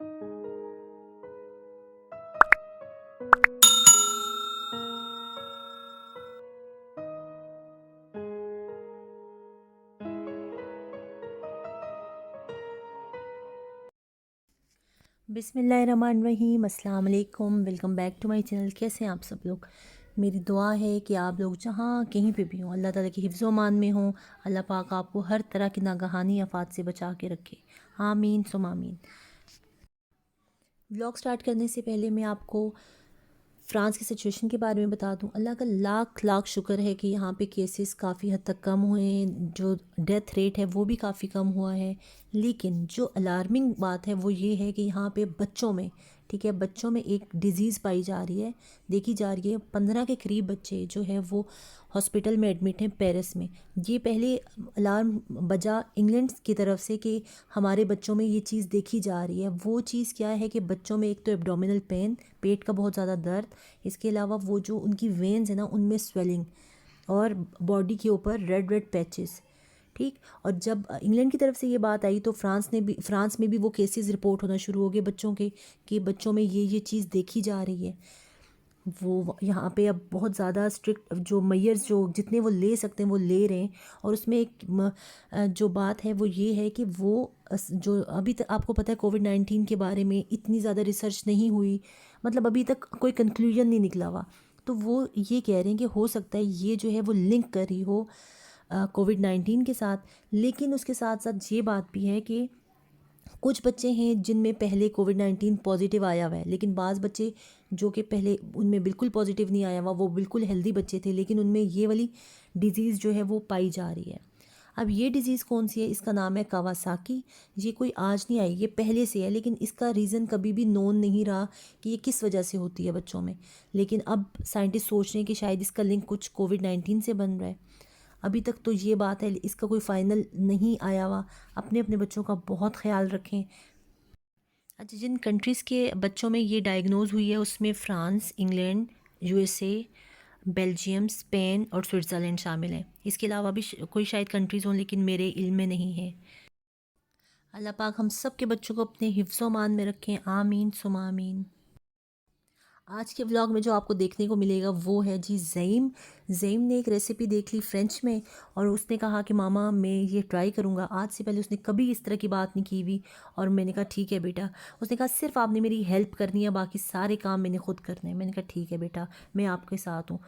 बिस्मिल्लाहिर्रहमानिर्रहीम, अस्सलाम वालेकुम। Welcome back to my channel. कैसे हैं आप सब लोग? मेरी दुआ है कि आप लोग जहाँ कहीं पे भी हों, अल्लाह ताला की हिफ्ज़ व अमान में हों। अल्लाह पाक आपको हर तरह की नागहानी आफात से बचा के रखे। आमीन सुम आमीन। व्लॉग स्टार्ट करने से पहले मैं आपको फ़्रांस की सिचुएशन के बारे में बता दूं। अल्लाह का लाख लाख शुक्र है कि यहाँ पे केसेस काफ़ी हद तक कम हुए हैं, जो डेथ रेट है वो भी काफ़ी कम हुआ है। लेकिन जो अलार्मिंग बात है वो ये है कि यहाँ पे बच्चों में, ठीक है, बच्चों में एक डिज़ीज़ पाई जा रही है, देखी जा रही है। 15 के करीब बच्चे जो है वो हॉस्पिटल में एडमिट हैं पेरिस में। ये पहले अलार्म बजा इंग्लैंड की तरफ से कि हमारे बच्चों में ये चीज़ देखी जा रही है। वो चीज़ क्या है कि बच्चों में एक तो एब्डोमिनल पेन, पेट का बहुत ज़्यादा दर्द, इसके अलावा वो जो उनकी वेन्स है ना उनमें स्वेलिंग, और बॉडी के ऊपर रेड रेड पैचेस। ठीक। और जब इंग्लैंड की तरफ से ये बात आई तो फ्रांस में भी वो केसेस रिपोर्ट होना शुरू हो गए बच्चों के, कि बच्चों में ये चीज़ देखी जा रही है। वो यहाँ पे अब बहुत ज़्यादा स्ट्रिक्ट जो मेयर्स जो जितने वो ले सकते हैं वो ले रहे हैं। और उसमें एक जो बात है वो ये है कि वो जो अभी तक आपको पता है कोविड-19 के बारे में इतनी ज़्यादा रिसर्च नहीं हुई, मतलब अभी तक कोई कंक्लूजन नहीं निकला हुआ। तो वो ये कह रहे हैं कि हो सकता है ये जो है वो लिंक कर रही हो कोविड-19 के साथ। लेकिन उसके साथ साथ ये बात भी है कि कुछ बच्चे हैं जिनमें पहले कोविड-19 पॉजिटिव आया हुआ है, लेकिन बाज़ बच्चे जो कि पहले उनमें बिल्कुल पॉजिटिव नहीं आया हुआ, वो बिल्कुल हेल्दी बच्चे थे, लेकिन उनमें ये वाली डिज़ीज़ जो है वो पाई जा रही है। अब ये डिज़ीज़ कौन सी है? इसका नाम है कावासाकी। ये कोई आज नहीं आई, ये पहले से है, लेकिन इसका रीज़न कभी भी नोन नहीं रहा कि ये किस वजह से होती है बच्चों में। लेकिन अब साइंटिस्ट सोच रहे हैं कि शायद इसका लिंक कुछ कोविड-19 से बन रहा है। अभी तक तो ये बात है, इसका कोई फ़ाइनल नहीं आया हुआ। अपने अपने बच्चों का बहुत ख्याल रखें। अच्छा, जिन कंट्रीज़ के बच्चों में ये डायग्नोज हुई है उसमें France, England, USA, Belgium, Spain और स्विट्ज़रलैंड शामिल हैं। इसके अलावा भी कोई शायद कंट्रीज़ हों, लेकिन मेरे इल्म में नहीं है। अल्लाह पाक हम सब के बच्चों को अपने हिफ्ज़ व मान में रखें। आमीन सुम आमीन। आज के व्लॉग में जो आपको देखने को मिलेगा वो है जी ज़ईम। ज़ईम ने एक रेसिपी देख ली फ्रेंच में, और उसने कहा कि मामा मैं ये ट्राई करूँगा। आज से पहले उसने कभी इस तरह की बात नहीं की हुई, और मैंने कहा ठीक है बेटा। उसने कहा सिर्फ आपने मेरी हेल्प करनी है, बाकी सारे काम मैंने खुद करने हैं। मैंने कहा ठीक है बेटा, मैं आपके साथ हूँ।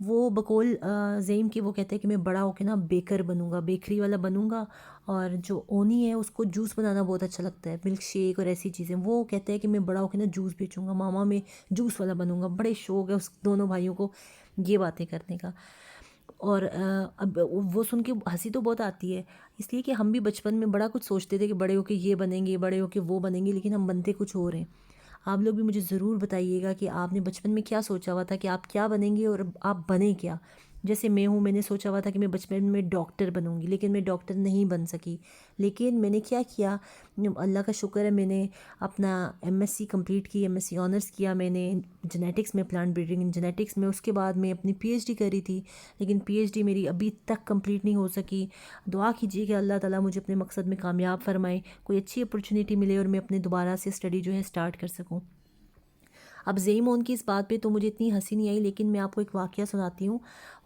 वो बकौल ज़ईम की वो कहते हैं कि मैं बड़ा होकर ना बेकर बनूँगा, बेकरी वाला बनूँगा। और जो ओनी है उसको जूस बनाना बहुत अच्छा लगता है, मिल्क शेक और ऐसी चीज़ें। वो कहते हैं कि मैं बड़ा होकर ना जूस बेचूँगा, मामा मैं जूस वाला बनूँगा। बड़े शौक है उस दोनों भाइयों को ये बातें करने का। और अब वो सुन के हंसी तो बहुत आती है, इसलिए कि हम भी बचपन में बड़ा कुछ सोचते थे कि बड़े होके ये बनेंगे, बड़े होके वो बनेंगे, लेकिन हम बनते कुछ और हैं। आप लोग भी मुझे ज़रूर बताइएगा कि आपने बचपन में क्या सोचा हुआ था कि आप क्या बनेंगे और आप बने क्या। जैसे मैं हूँ, मैंने सोचा हुआ था कि मैं बचपन में डॉक्टर बनूंगी, लेकिन मैं डॉक्टर नहीं बन सकी। लेकिन मैंने क्या किया, अल्लाह का शुक्र है, मैंने अपना एमएससी कंप्लीट की, एमएससी ऑनर्स किया मैंने जेनेटिक्स में, प्लांट ब्रीडिंग इन जेनेटिक्स में। उसके बाद मैं अपनी पीएचडी करी थी, लेकिन पीएचडी मेरी अभी तक कंप्लीट नहीं हो सकी। दुआ कीजिए कि अल्लाह ताला मुझे अपने मकसद में कामयाब फरमाए, कोई अच्छी अपॉर्चुनिटी मिले और मैं अपने दोबारा से स्टडी जो है स्टार्ट कर सकूँ। अब ज़ेईमोन की इस बात पे तो मुझे इतनी हंसी नहीं आई, लेकिन मैं आपको एक वाक़या सुनाती हूँ।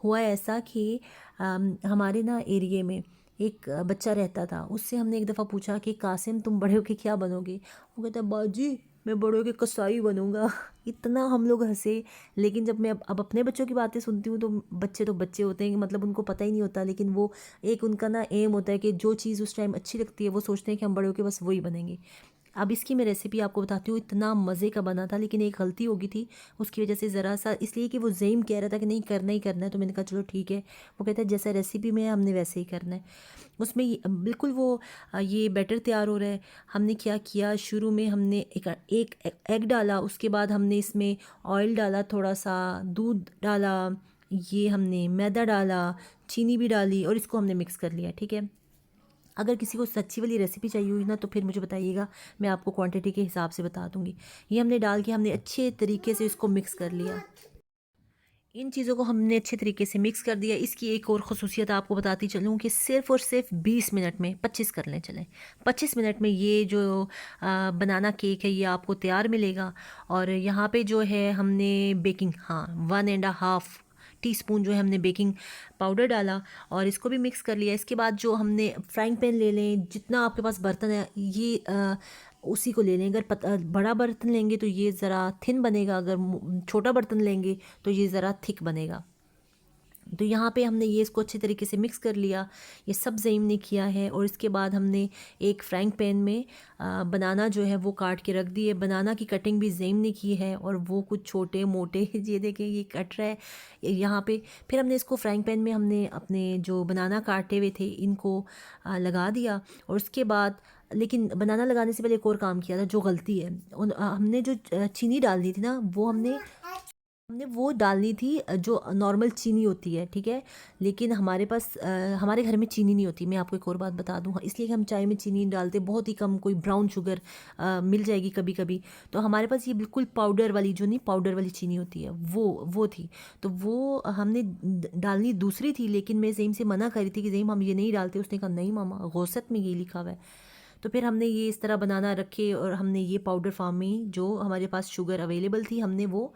हुआ ऐसा कि हमारे ना एरिए में एक बच्चा रहता था। उससे हमने एक दफ़ा पूछा कि कासिम तुम बड़े होके क्या बनोगे? वो कहता है बाजी मैं बड़े होके कसाई बनूंगा। इतना हम लोग हंसे। लेकिन जब मैं अब अपने बच्चों की बातें सुनती हूँ तो बच्चे होते हैं कि मतलब उनको पता ही नहीं होता, लेकिन वो एक उनका ना एम होता है कि जो चीज़ उस टाइम अच्छी लगती है वो सोचते हैं कि हम बड़े होके बस वही बनेंगे। अब इसकी मैं रेसिपी आपको बताती हूँ। इतना मज़े का बना था, लेकिन एक गलती हो गई थी उसकी वजह से, ज़रा सा इसलिए कि वो ज़ईम कह रहा था कि नहीं करना ही करना है, तो मैंने कहा चलो ठीक है। वो कहता है जैसा रेसिपी में है हमने वैसे ही करना है। उसमें बिल्कुल वो ये बैटर तैयार हो रहा है। हमने क्या किया, शुरू में हमने एक एग डाला, उसके बाद हमने इसमें ऑयल डाला, थोड़ा सा दूध डाला, ये हमने मैदा डाला, चीनी भी डाली, और इसको हमने मिक्स कर लिया। ठीक है। अगर किसी को सच्ची वाली रेसिपी चाहिए हुई ना तो फिर मुझे बताइएगा, मैं आपको क्वांटिटी के हिसाब से बता दूंगी। ये हमने डाल के हमने अच्छे तरीके से इसको मिक्स कर लिया। इन चीज़ों को हमने अच्छे तरीके से मिक्स कर दिया। इसकी एक और ख़ुसूसियत आपको बताती चलूँ कि सिर्फ़ और सिर्फ 20 मिनट में 25 कर लें चलें 25 मिनट में ये जो बनाना केक है ये आपको तैयार मिलेगा। और यहाँ पे जो है हमने बेकिंग, हाँ, 1.5 टीस्पून जो है हमने बेकिंग पाउडर डाला और इसको भी मिक्स कर लिया। इसके बाद जो हमने फ्राइंग पैन ले लें, जितना आपके पास बर्तन है ये उसी को ले लें। अगर बड़ा बर्तन लेंगे तो ये ज़रा थिन बनेगा, अगर छोटा बर्तन लेंगे तो ये ज़रा थिक बनेगा। तो यहाँ पे हमने ये इसको अच्छे तरीके से मिक्स कर लिया, ये सब ज़ईम ने किया है। और इसके बाद हमने एक फ्राइंग पैन में बनाना जो है वो काट के रख दिए। बनाना की कटिंग भी ज़ईम ने की है और वो कुछ छोटे मोटे ये देखें ये कट रहा है यहाँ पे। फिर हमने इसको फ्राइंग पैन में हमने अपने जो बनाना काटे हुए थे इनको लगा दिया। और उसके बाद लेकिन बनाना लगाने से पहले एक और काम किया था जो गलती है, हमने जो चीनी डालनी थी ना वो हमने वो डालनी थी जो नॉर्मल चीनी होती है, ठीक है। लेकिन हमारे पास हमारे घर में चीनी नहीं होती। मैं आपको एक और बात बता दूँ, इसलिए कि हम चाय में चीनी नहीं डालते, बहुत ही कम, कोई ब्राउन शुगर मिल जाएगी कभी कभी। तो हमारे पास ये बिल्कुल पाउडर वाली, जो नहीं पाउडर वाली चीनी होती है वो थी। तो वो हमने डालनी दूसरी थी, लेकिन मैं ज़ईम से मना करी थी कि ज़ईम हम ये नहीं डालते। उसने कहा नहीं मामा, गौसत में ये लिखा हुआ है। तो फिर हमने ये इस तरह बनाना रखे और हमने ये पाउडर फार्म में जो हमारे पास शुगर अवेलेबल थी हमने वो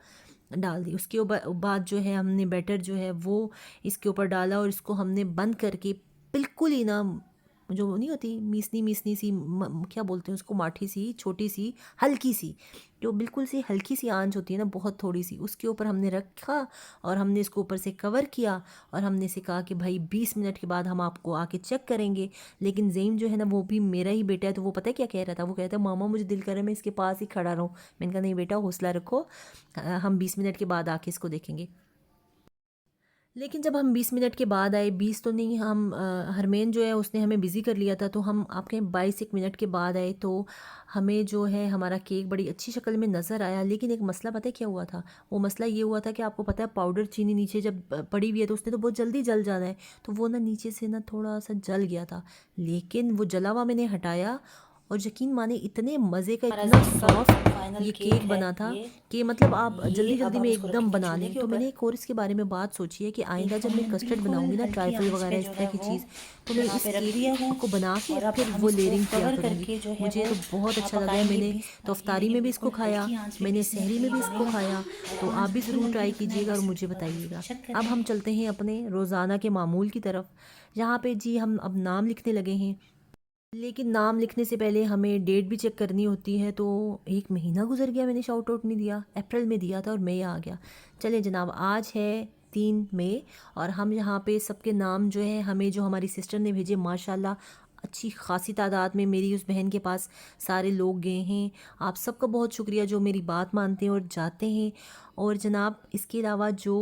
डाल दी। उसके बाद जो है हमने बैटर जो है वो इसके ऊपर डाला और इसको हमने बंद करके बिल्कुल ही ना, जो नहीं होती मीसनी मीसनी सी क्या बोलते हैं उसको, माठी सी छोटी सी हल्की सी, जो बिल्कुल सी हल्की सी आंच होती है ना, बहुत थोड़ी सी, उसके ऊपर हमने रखा और हमने इसको ऊपर से कवर किया। और हमने से कहा कि भाई 20 मिनट के बाद हम आपको आके चेक करेंगे। लेकिन ज़ेम जो है ना वो भी मेरा ही बेटा है, तो वो पता है क्या कह रहा था, वो कहता है मामा मुझे दिल कर रहा है मैं इसके पास ही खड़ा रहूँ। मैंने कहा नहीं बेटा हौसला रखो, हम 20 मिनट के बाद आके इसको देखेंगे। लेकिन जब हम 20 मिनट के बाद आए, 20 तो नहीं, हम हरमैन जो है उसने हमें बिज़ी कर लिया था, तो हम आपके 22 मिनट के बाद आए तो हमें जो है हमारा केक बड़ी अच्छी शक्ल में नज़र आया। लेकिन एक मसला पता है क्या हुआ था, वो मसला ये हुआ था कि आपको पता है पाउडर चीनी नीचे जब पड़ी हुई है तो उसने तो बहुत जल्दी जल जाना है, तो वो ना नीचे से ना थोड़ा सा जल गया था। लेकिन वो जला हुआ मैंने हटाया और यकीन माने इतने मज़े का, इतना सॉफ्ट ये केक बना था कि मतलब आप जल्दी जल्दी में एकदम बना लें। तो मैंने एक और इसके बारे में बात सोची है कि आइंदा जब मैं कस्टर्ड बनाऊंगी ना, ट्राइफल वगैरह इस तरह की चीज़, तो मैं इस केक को बना के फिर वो लेयरिंग किया करूँगी। मुझे तो बहुत अच्छा लगा है। मैंने तो अफ्तारी में भी इसको खाया, मैंने सहरी में भी इसको खाया, तो आप भी ज़रूर ट्राई कीजिएगा और मुझे बताइएगा। अब हम चलते हैं अपने रोज़ाना के मामूल की तरफ, जहाँ पे जी हम अब नाम लिखने लगे हैं। लेकिन नाम लिखने से पहले हमें डेट भी चेक करनी होती है। तो 1 महीना गुजर गया, मैंने शाउट आउट नहीं दिया, अप्रैल में दिया था और मई आ गया। चले जनाब, आज है 3 मई और हम यहाँ पे सबके नाम जो है हमें जो हमारी सिस्टर ने भेजे, माशाल्लाह अच्छी खासी तादाद में मेरी उस बहन के पास सारे लोग गए हैं। आप सबका बहुत शुक्रिया जो मेरी बात मानते हैं और जाते हैं। और जनाब इसके अलावा जो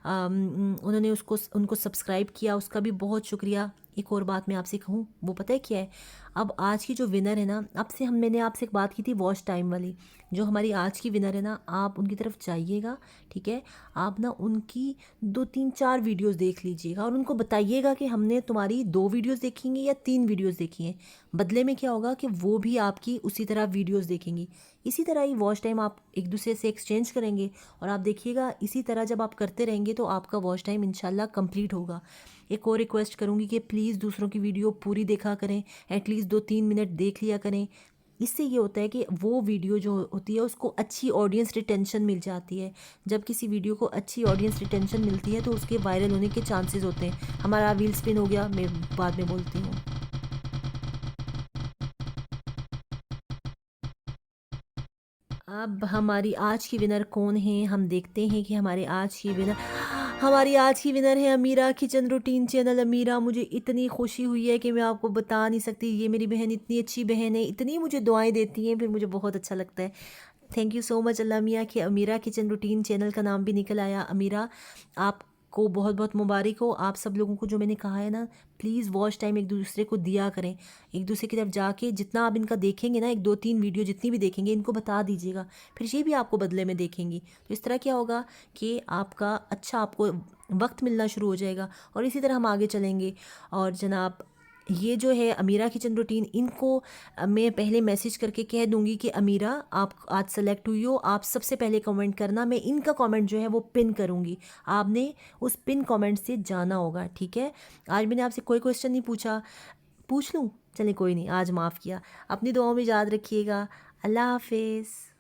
उन्होंने उनको सब्सक्राइब किया उसका भी बहुत शुक्रिया। एक और बात मैं आपसे कहूँ, वो पता है क्या है, अब आज की जो विनर है ना, अब से मैंने आपसे एक बात की थी वॉच टाइम वाली, जो हमारी आज की विनर है ना, आप उनकी तरफ जाइएगा, ठीक है। आप ना उनकी 2 3 4 वीडियोस देख लीजिएगा और उनको बताइएगा कि हमने तुम्हारी 2 वीडियोस देखी हैं या 3 वीडियोस देखी हैं। बदले में क्या होगा कि वो भी आपकी उसी तरह वीडियोस देखेंगी। इसी तरह ही वॉच टाइम आप एक दूसरे से एक्सचेंज करेंगे और आप देखिएगा इसी तरह जब आप करते रहेंगे तो आपका वॉच टाइम इंशाल्लाह कंप्लीट होगा। एक और रिक्वेस्ट करूँगी कि प्लीज़ दूसरों की वीडियो पूरी देखा करें, एटलीस्ट 2 3 मिनट देख लिया करें। इससे ये होता है कि वो वीडियो जो होती है उसको अच्छी ऑडियंस रिटेंशन मिल जाती है। जब किसी वीडियो को अच्छी ऑडियंस रिटेंशन मिलती है तो उसके वायरल होने के चांसेस होते हैं। हमारा व्हील स्पिन हो गया, मैं बाद में बोलती हूँ। अब हमारी आज की विनर कौन है, हम देखते हैं कि हमारी आज की विनर है अमीरा किचन रूटीन चैनल। अमीरा, मुझे इतनी खुशी हुई है कि मैं आपको बता नहीं सकती। ये मेरी बहन इतनी अच्छी बहन है, इतनी मुझे दुआएं देती हैं, फिर मुझे बहुत अच्छा लगता है। थैंक यू सो मच अल्लाह मियाँ कि अमीरा किचन रूटीन चैनल का नाम भी निकल आया। अमीरा, आपको बहुत बहुत मुबारक हो। आप सब लोगों को जो मैंने कहा है ना, प्लीज़ वॉच टाइम एक दूसरे को दिया करें। एक दूसरे की तरफ जाके जितना आप इनका देखेंगे ना, 1 2 3 वीडियो जितनी भी देखेंगे इनको बता दीजिएगा, फिर ये भी आपको बदले में देखेंगी। तो इस तरह क्या होगा कि आपको वक्त मिलना शुरू हो जाएगा और इसी तरह हम आगे चलेंगे। और जनाब ये जो है अमीरा किचन रूटीन, इनको मैं पहले मैसेज करके कह दूंगी कि अमीरा आप आज सेलेक्ट हुई हो, आप सबसे पहले कमेंट करना, मैं इनका कमेंट जो है वो पिन करूंगी, आपने उस पिन कमेंट से जाना होगा, ठीक है। आज मैंने आपसे कोई क्वेश्चन नहीं पूछा, पूछ लूँ? चलिए कोई नहीं, आज माफ़ किया। अपनी दुआओं में याद रखिएगा। अल्लाह हाफिज़।